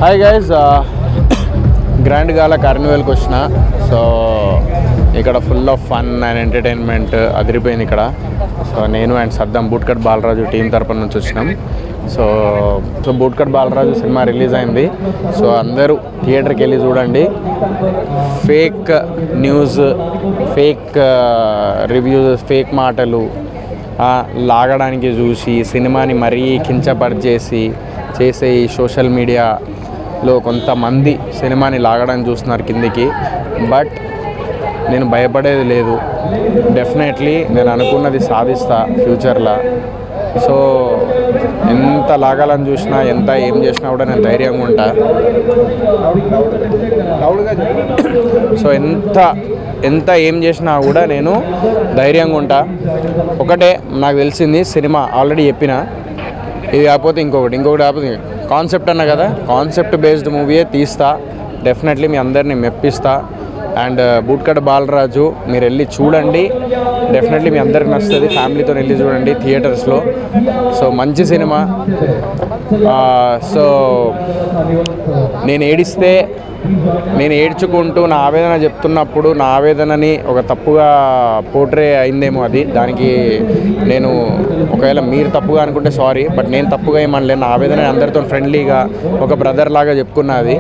Hi guys, grand గాలా కార్నివల్కి వచ్చిన. So ఇక్కడ full of fun and entertainment అదిరిపోయింది ఇక్కడ. సో నేను and Saddam bootcut Balaraju team తరపున నుంచి వచ్చినాం. So bootcut Balaraju cinema release అయింది. సో అందరూ థియేటర్కి వెళ్ళి చూడండి. Fake news, fake reviews, fake మాటలు లాగడానికి చూసి సినిమాని మరీ కించపరిచేసి చేసే ఈ సోషల్ మీడియాలో కొంతమంది సినిమాని లాగడానికి చూస్తున్నారు కిందికి. బట్ నేను భయపడేది లేదు. డెఫినెట్లీ నేను అనుకున్నది సాధిస్తా ఫ్యూచర్లో. సో ఎంత లాగాలని చూసినా, ఎంత ఏం చేసినా కూడా నేను ధైర్యంగా ఉంటా. సో ఎంత ఏం చేసినా కూడా నేను ధైర్యంగా ఉంటా. ఒకటే నాకు తెలిసింది, సినిమా ఆల్రెడీ చెప్పిన, ఇది కాకపోతే ఇంకొకటి కాకపోతే కాన్సెప్ట్ అన్నా కదా, కాన్సెప్ట్ బేస్డ్ మూవీయే తీస్తా. డెఫినెట్లీ మీ అందరినీ మెప్పిస్తా. అండ్ బూట్కట్ బాలరాజు మీరు వెళ్ళి చూడండి. డెఫినెట్లీ మీ అందరికి నచ్చుతుంది. ఫ్యామిలీతో వెళ్ళి చూడండి థియేటర్స్లో. సో మంచి సినిమా. సో నేను ఏడ్చుకుంటూ నా ఆవేదన చెప్తున్నప్పుడు నా ఆవేదనని ఒక తప్పుగా పోర్ట్రే అయిందేమో అది. దానికి నేను ఒకవేళ మీరు తప్పుగా అనుకుంటే సారీ, బట్ నేను తప్పుగా ఏమనలేను. నా ఆవేదన అందరితో ఫ్రెండ్లీగా ఒక బ్రదర్ లాగా చెప్పుకున్నది.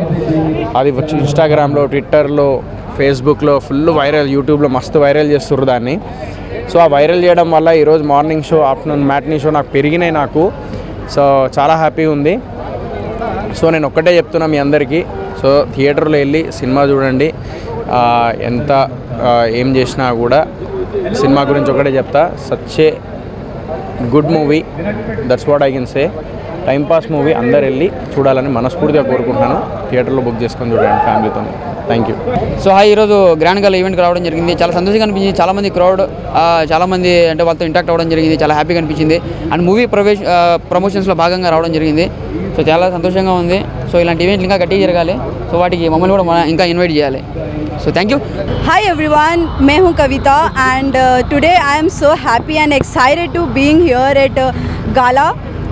అది ఇన్స్టాగ్రామ్లో, ట్విట్టర్లో, ఫేస్బుక్లో ఫుల్ వైరల్, యూట్యూబ్లో మస్తు వైరల్ చేస్తుర్రు దాన్ని. సో ఆ వైరల్ చేయడం వల్ల ఈరోజు morning show, afternoon matinee show నాకు పెరిగినాయి నాకు. సో చాలా హ్యాపీగా ఉంది. సో నేను ఒక్కటే చెప్తున్నా మీ అందరికీ, సో థియేటర్లో వెళ్ళి సినిమా చూడండి. ఎంత ఏం చేసినా కూడా సినిమా గురించి ఒకటే చెప్తా, such a good movie, that's what I can say. Timepass movie, అందరు వెళ్ళి చూడాలని మనస్ఫూర్తిగా కోరుకుంటున్నాను. థియేటర్లో బుక్ చేసుకొని చూడండి ఫ్యామిలీతో. Thank you. సో ఈరోజు గ్రాండ్ గాలా ఈవెంట్కి రావడం జరిగింది. చాలా సంతోషంగా అనిపించింది. చాలామంది క్రౌడ్, చాలామంది అంటే వాళ్ళతో ఇంటాక్ట్ అవ్వడం జరిగింది. చాలా హ్యాపీగా అనిపించింది. అండ్ మూవీ ప్రమోషన్స్లో భాగంగా రావడం జరిగింది. సో చాలా సంతోషంగా ఉంది. సో ఇలాంటి ఈవెంట్లు ఇంకా గట్టిగా జరగాలి. సో వాటికి మమ్మల్ని కూడా ఇంకా ఇన్వైట్ చేయాలి. So thank you. Hi everyone, मैं हूँ कविता and today I am so happy and excited to being here at Gala.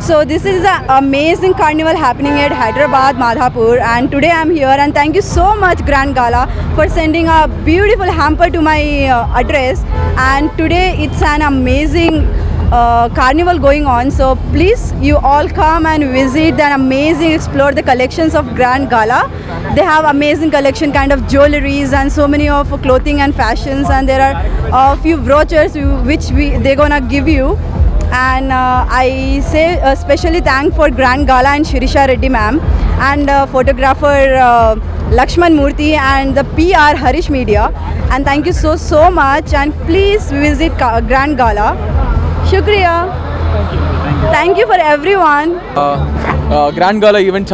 So this is an amazing carnival happening at Hyderabad, Madhapur, and today I am here and thank you so much Grand Gala for sending a beautiful hamper to my address. And today it's an amazing carnival going on, so please you all come and visit and amazing explore the collections of Grand Gala. They have amazing collection kind of jewelries and so many of clothing and fashions, and there are a few brochures which they're gonna give you. And I say especially thank for Grand Gala and Shirisha Reddy ma'am and photographer Lakshman Murthy and the PR Harish Media, and thank you so much, and please visit Grand Gala. Shukriya. Thank you for everyone. Grand Gala event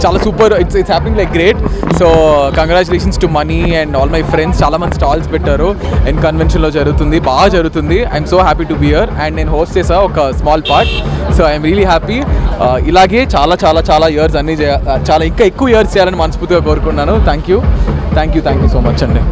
చాలా super. It's happening like great. So congratulations to money and all my friends. చాలా మంది stalls పెట్టారు. And కన్వెన్షన్లో జరుగుతుంది, బాగా జరుగుతుంది. I'm so happy to be here. And నేను host చేసా ఒక small part. So I'm really happy. ఇలాగే చాలా ఇయర్స్ అన్నీ ఇంకా ఎక్కువ ఇయర్స్ చేయాలని మనస్ఫూర్తిగా కోరుకున్నాను. థ్యాంక్ యూ సో మచ్ అండి.